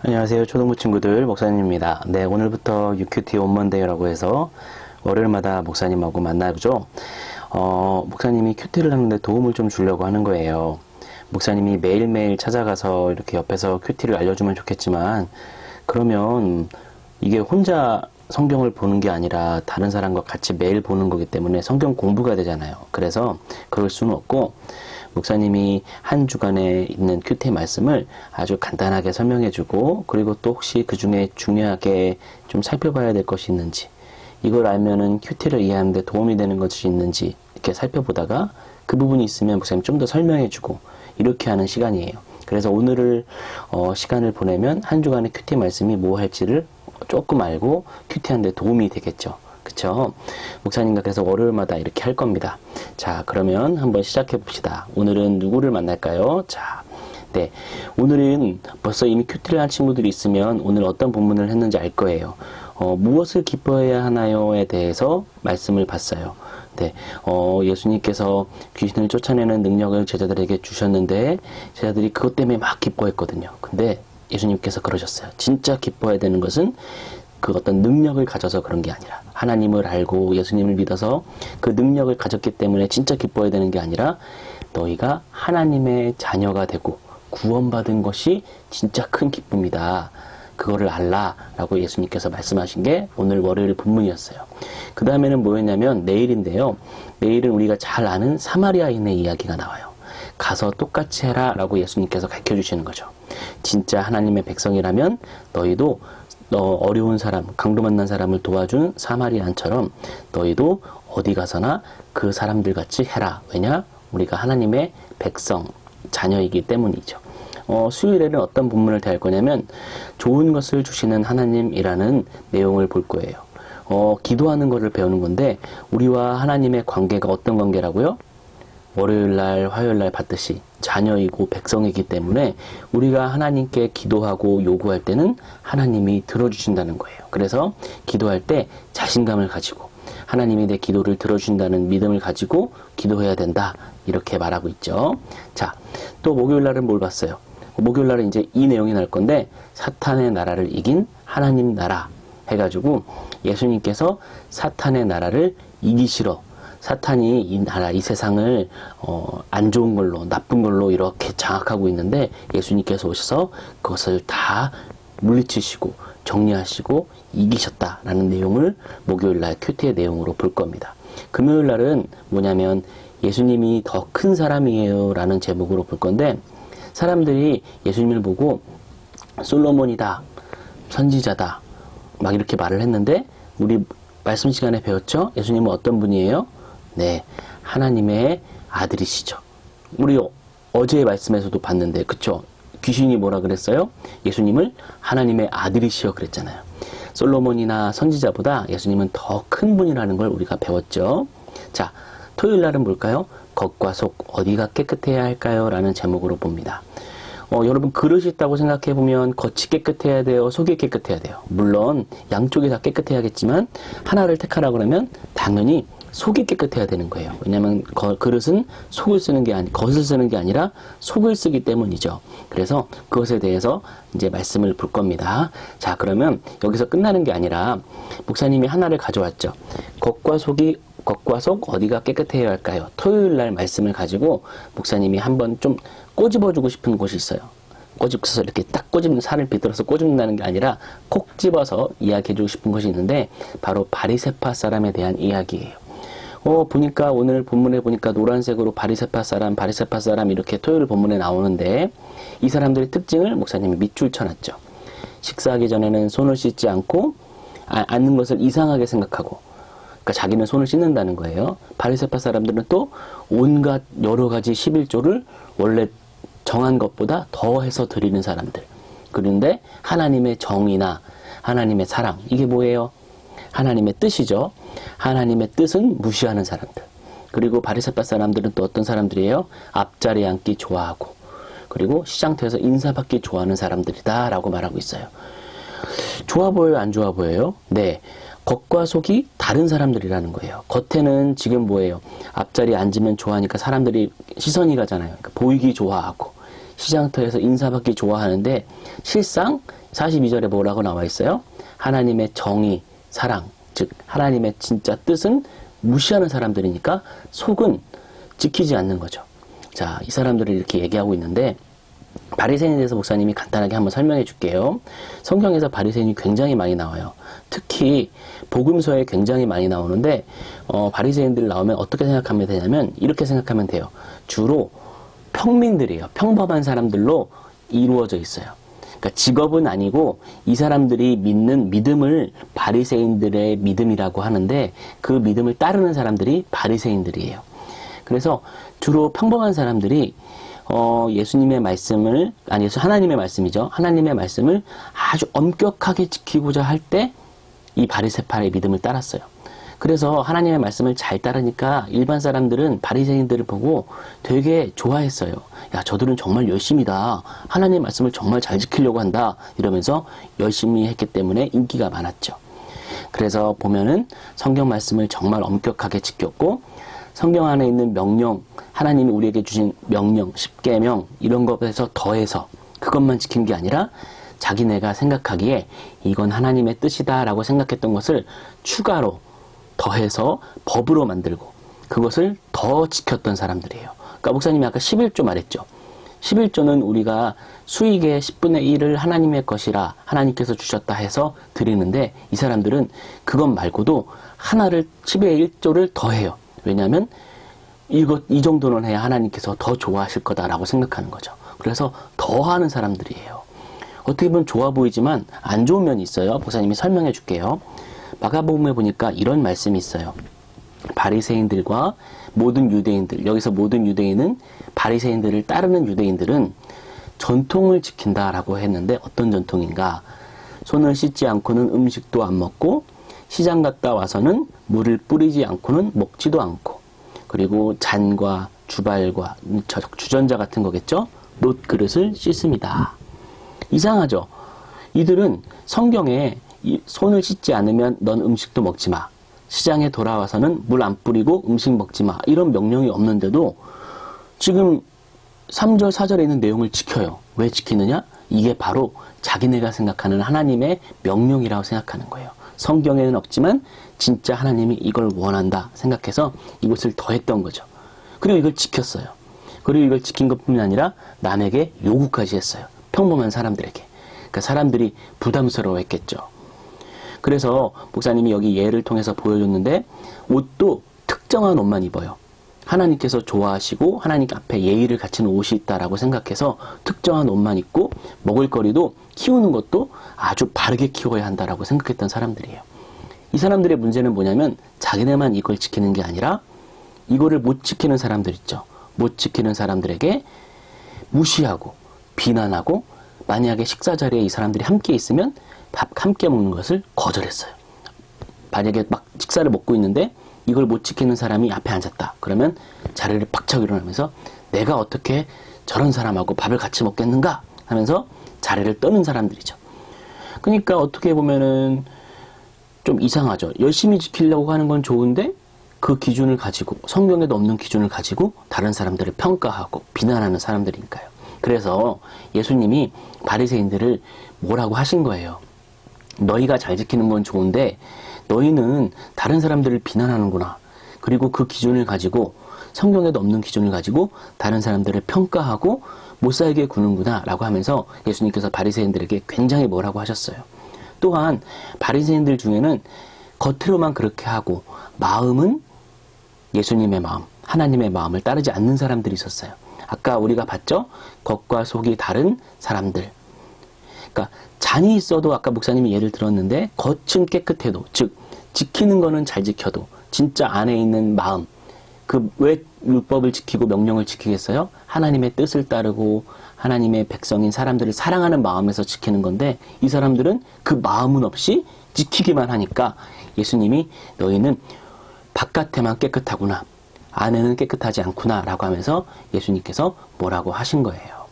안녕하세요. 초등부 친구들 목사님입니다. 네, 오늘부터 UQT 온먼데이라고 해서 월요일마다 목사님하고 만나죠. 목사님이 큐티를 하는데 도움을 좀 주려고 하는 거예요. 목사님이 매일매일 찾아가서 이렇게 옆에서 큐티를 알려주면 좋겠지만, 그러면 이게 혼자 성경을 보는 게 아니라 다른 사람과 같이 매일 보는 거기 때문에 성경 공부가 되잖아요. 그래서 그럴 수는 없고, 목사님이 한 주간에 있는 큐티 말씀을 아주 간단하게 설명해주고, 그리고 또 혹시 그 중에 중요하게 좀 살펴봐야 될 것이 있는지, 이걸 알면은 큐티를 이해하는데 도움이 되는 것이 있는지 이렇게 살펴보다가 그 부분이 있으면 목사님 좀 더 설명해주고 이렇게 하는 시간이에요. 그래서 오늘을 시간을 보내면 한 주간의 큐티 말씀이 뭐 할지를 조금 알고 큐티하는데 도움이 되겠죠. 그쵸? 목사님과 그래서 월요일마다 이렇게 할 겁니다. 자, 그러면 한번 시작해 봅시다. 오늘은 누구를 만날까요? 자, 네. 오늘은 벌써 이미 큐티를 한 친구들이 있으면 오늘 어떤 본문을 했는지 알 거예요. 무엇을 기뻐해야 하나요에 대해서 말씀을 봤어요. 네. 예수님께서 귀신을 쫓아내는 능력을 제자들에게 주셨는데 제자들이 그것 때문에 막 기뻐했거든요. 근데 예수님께서 그러셨어요. 진짜 기뻐해야 되는 것은 그 어떤 능력을 가져서 그런 게 아니라 하나님을 알고 예수님을 믿어서 그 능력을 가졌기 때문에 진짜 기뻐해야 되는 게 아니라 너희가 하나님의 자녀가 되고 구원받은 것이 진짜 큰 기쁨이다. 그거를 알라 라고 예수님께서 말씀하신 게 오늘 월요일 본문이었어요. 그 다음에는 뭐였냐면 내일인데요. 내일은 우리가 잘 아는 사마리아인의 이야기가 나와요. 가서 똑같이 해라 라고 예수님께서 가르쳐 주시는 거죠. 진짜 하나님의 백성이라면 너희도 어려운 사람, 강도 만난 사람을 도와준 사마리안처럼 너희도 어디 가서나 그 사람들 같이 해라. 왜냐? 우리가 하나님의 백성, 자녀이기 때문이죠. 수요일에는 어떤 본문을 대할 거냐면 좋은 것을 주시는 하나님이라는 내용을 볼 거예요. 기도하는 것을 배우는 건데 우리와 하나님의 관계가 어떤 관계라고요? 월요일날, 화요일날 봤듯이 자녀이고 백성이기 때문에 우리가 하나님께 기도하고 요구할 때는 하나님이 들어주신다는 거예요. 그래서 기도할 때 자신감을 가지고 하나님이 내 기도를 들어주신다는 믿음을 가지고 기도해야 된다. 이렇게 말하고 있죠. 자, 또 목요일날은 뭘 봤어요? 목요일날은 이제 이 내용이 나올 건데 사탄의 나라를 이긴 하나님 나라 해가지고 예수님께서 사탄의 나라를 이기시러 사탄이 이 나라, 이 세상을 안 좋은 걸로, 나쁜 걸로 이렇게 장악하고 있는데 예수님께서 오셔서 그것을 다 물리치시고 정리하시고 이기셨다라는 내용을 목요일날 큐티의 내용으로 볼 겁니다. 금요일날은 뭐냐면 예수님이 더 큰 사람이에요 라는 제목으로 볼 건데 사람들이 예수님을 보고 솔로몬이다, 선지자다 막 이렇게 말을 했는데 우리 말씀 시간에 배웠죠? 예수님은 어떤 분이에요? 네, 하나님의 아들이시죠. 우리 어제의 말씀에서도 봤는데, 그쵸? 귀신이 뭐라 그랬어요? 예수님을 하나님의 아들이시여 그랬잖아요. 솔로몬이나 선지자보다 예수님은 더 큰 분이라는 걸 우리가 배웠죠. 자, 토요일 날은 뭘까요? 겉과 속 어디가 깨끗해야 할까요? 라는 제목으로 봅니다. 여러분 그릇이 있다고 생각해보면 겉이 깨끗해야 돼요? 속이 깨끗해야 돼요? 물론 양쪽이 다 깨끗해야겠지만 하나를 택하라 그러면 당연히 속이 깨끗해야 되는 거예요. 왜냐하면 그릇은 속을 쓰는 게 겉을 쓰는 게 아니라 속을 쓰기 때문이죠. 그래서 그것에 대해서 이제 말씀을 볼 겁니다. 자, 그러면 여기서 끝나는 게 아니라 목사님이 하나를 가져왔죠. 겉과 속 어디가 깨끗해야 할까요? 토요일 날 말씀을 가지고 목사님이 한번 좀 꼬집어주고 싶은 곳이 있어요. 꼬집어서 이렇게 딱 살을 비틀어서 꼬집는다는 게 아니라 콕 집어서 이야기해주고 싶은 것이 있는데 바로 바리새파 사람에 대한 이야기예요. 보니까 오늘 본문에 보니까 노란색으로 바리새파 사람 이렇게 토요일 본문에 나오는데 이 사람들의 특징을 목사님이 밑줄 쳐놨죠. 식사하기 전에는 손을 씻지 않고 앉는 것을 이상하게 생각하고 그러니까 자기는 손을 씻는다는 거예요. 바리새파 사람들은 또 온갖 여러 가지 11조를 원래 정한 것보다 더해서 드리는 사람들. 그런데 하나님의 정의나 하나님의 사랑 이게 뭐예요? 하나님의 뜻이죠. 하나님의 뜻은 무시하는 사람들. 그리고 바리새파 사람들은 또 어떤 사람들이에요? 앞자리에 앉기 좋아하고 그리고 시장터에서 인사받기 좋아하는 사람들이다 라고 말하고 있어요. 좋아 보여요? 안 좋아 보여요? 네. 겉과 속이 다른 사람들이라는 거예요. 겉에는 지금 뭐예요? 앞자리에 앉으면 좋아하니까 사람들이 시선이 가잖아요. 그러니까 보이기 좋아하고 시장터에서 인사받기 좋아하는데 실상 42절에 뭐라고 나와 있어요? 하나님의 정의, 사랑, 즉 하나님의 진짜 뜻은 무시하는 사람들이니까 속은 지키지 않는 거죠. 자, 이 사람들을 이렇게 얘기하고 있는데 바리새인에 대해서 목사님이 간단하게 한번 설명해 줄게요. 성경에서 바리새인이 굉장히 많이 나와요. 특히 복음서에 굉장히 많이 나오는데 바리새인들 나오면 어떻게 생각하면 되냐면 이렇게 생각하면 돼요. 주로 평민들이에요. 평범한 사람들로 이루어져 있어요. 그러니까 직업은 아니고 이 사람들이 믿는 믿음을 바리새인들의 믿음이라고 하는데 그 믿음을 따르는 사람들이 바리새인들이에요. 그래서 주로 평범한 사람들이 예수님의 말씀을, 아니, 하나님의 말씀이죠. 하나님의 말씀을 아주 엄격하게 지키고자 할 때 이 바리새파의 믿음을 따랐어요. 그래서 하나님의 말씀을 잘 따르니까 일반 사람들은 바리새인들을 보고 되게 좋아했어요. 야, 저들은 정말 열심이다. 하나님의 말씀을 정말 잘 지키려고 한다. 이러면서 열심히 했기 때문에 인기가 많았죠. 그래서 보면은 성경 말씀을 정말 엄격하게 지켰고 성경 안에 있는 명령, 하나님이 우리에게 주신 명령, 십계명 이런 것에서 더해서 그것만 지킨 게 아니라 자기네가 생각하기에 이건 하나님의 뜻이다 라고 생각했던 것을 추가로 더해서 법으로 만들고 그것을 더 지켰던 사람들이에요. 그러니까 목사님이 아까 11조 말했죠. 11조는 우리가 수익의 10분의 1을 하나님의 것이라 하나님께서 주셨다 해서 드리는데 이 사람들은 그것 말고도 하나를 10의 1조를 더해요. 왜냐하면 이 정도는 해야 하나님께서 더 좋아하실 거다라고 생각하는 거죠. 그래서 더 하는 사람들이에요. 어떻게 보면 좋아 보이지만 안 좋은 면이 있어요. 목사님이 설명해 줄게요. 마가복음에 보니까 이런 말씀이 있어요. 바리새인들과 모든 유대인들, 여기서 모든 유대인은 바리새인들을 따르는 유대인들은 전통을 지킨다라고 했는데 어떤 전통인가? 손을 씻지 않고는 음식도 안 먹고 시장 갔다 와서는 물을 뿌리지 않고는 먹지도 않고 그리고 잔과 주발과 주전자 같은 거겠죠? 놋 그릇을 씻습니다. 이상하죠? 이들은 성경에 손을 씻지 않으면 넌 음식도 먹지 마. 시장에 돌아와서는 물 안 뿌리고 음식 먹지 마. 이런 명령이 없는데도 지금 3절, 4절에 있는 내용을 지켜요. 왜 지키느냐? 이게 바로 자기네가 생각하는 하나님의 명령이라고 생각하는 거예요. 성경에는 없지만 진짜 하나님이 이걸 원한다 생각해서 이것을 더했던 거죠. 그리고 이걸 지켰어요. 그리고 이걸 지킨 것뿐만 아니라 남에게 요구까지 했어요. 평범한 사람들에게. 그러니까 사람들이 부담스러워했겠죠. 그래서 목사님이 여기 예를 통해서 보여줬는데 옷도 특정한 옷만 입어요. 하나님께서 좋아하시고 하나님 앞에 예의를 갖추는 옷이 있다라고 생각해서 특정한 옷만 입고 먹을거리도 키우는 것도 아주 바르게 키워야 한다라고 생각했던 사람들이에요. 이 사람들의 문제는 뭐냐면 자기네만 이걸 지키는 게 아니라 이거를 못 지키는 사람들 있죠. 못 지키는 사람들에게 무시하고 비난하고 만약에 식사 자리에 이 사람들이 함께 있으면 밥 함께 먹는 것을 거절했어요. 만약에 막 식사를 먹고 있는데 이걸 못 지키는 사람이 앞에 앉았다. 그러면 자리를 빡쳐 일어나면서 내가 어떻게 저런 사람하고 밥을 같이 먹겠는가 하면서 자리를 떠는 사람들이죠. 그러니까 어떻게 보면은 좀 이상하죠. 열심히 지키려고 하는 건 좋은데 그 기준을 가지고 성경에도 없는 기준을 가지고 다른 사람들을 평가하고 비난하는 사람들이니까요. 그래서 예수님이 바리새인들을 뭐라고 하신 거예요. 너희가 잘 지키는 건 좋은데 너희는 다른 사람들을 비난하는구나. 그리고 그 기준을 가지고 성경에도 없는 기준을 가지고 다른 사람들을 평가하고 못 살게 구는구나 라고 하면서 예수님께서 바리새인들에게 굉장히 뭐라고 하셨어요. 또한 바리새인들 중에는 겉으로만 그렇게 하고 마음은 예수님의 마음, 하나님의 마음을 따르지 않는 사람들이 있었어요. 아까 우리가 봤죠? 겉과 속이 다른 사람들. 그러니까 잔이 있어도 아까 목사님이 예를 들었는데 겉은 깨끗해도, 즉 지키는 거는 잘 지켜도 진짜 안에 있는 마음, 그 왜 율법을 지키고 명령을 지키겠어요? 하나님의 뜻을 따르고 하나님의 백성인 사람들을 사랑하는 마음에서 지키는 건데 이 사람들은 그 마음은 없이 지키기만 하니까 예수님이 너희는 바깥에만 깨끗하구나, 안에는 깨끗하지 않구나 라고 하면서 예수님께서 뭐라고 하신 거예요.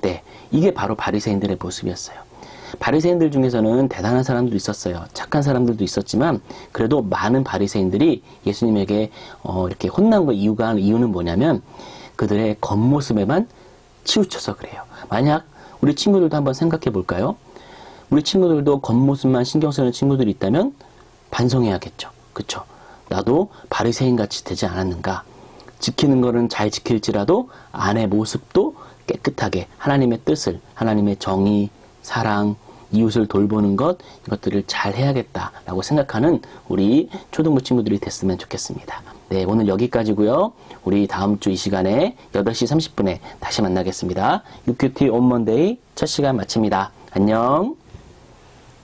네, 이게 바로 바리새인들의 모습이었어요. 바리새인들 중에서는 대단한 사람들도 있었어요. 착한 사람들도 있었지만 그래도 많은 바리새인들이 예수님에게 이렇게 혼난 이유는 뭐냐면 그들의 겉모습에만 치우쳐서 그래요. 만약 우리 친구들도 한번 생각해 볼까요? 우리 친구들도 겉모습만 신경 쓰는 친구들이 있다면 반성해야겠죠. 그쵸? 나도 바리새인 같이 되지 않았는가? 지키는 거는 잘 지킬지라도 안의 모습도 깨끗하게 하나님의 뜻을, 하나님의 정의, 사랑, 이웃을 돌보는 것, 이것들을 잘 해야겠다라고 생각하는 우리 초등부 친구들이 됐으면 좋겠습니다. 네, 오늘 여기까지고요. 우리 다음 주 이 시간에 8시 30분에 다시 만나겠습니다. UQT 온 먼데이 첫 시간 마칩니다. 안녕.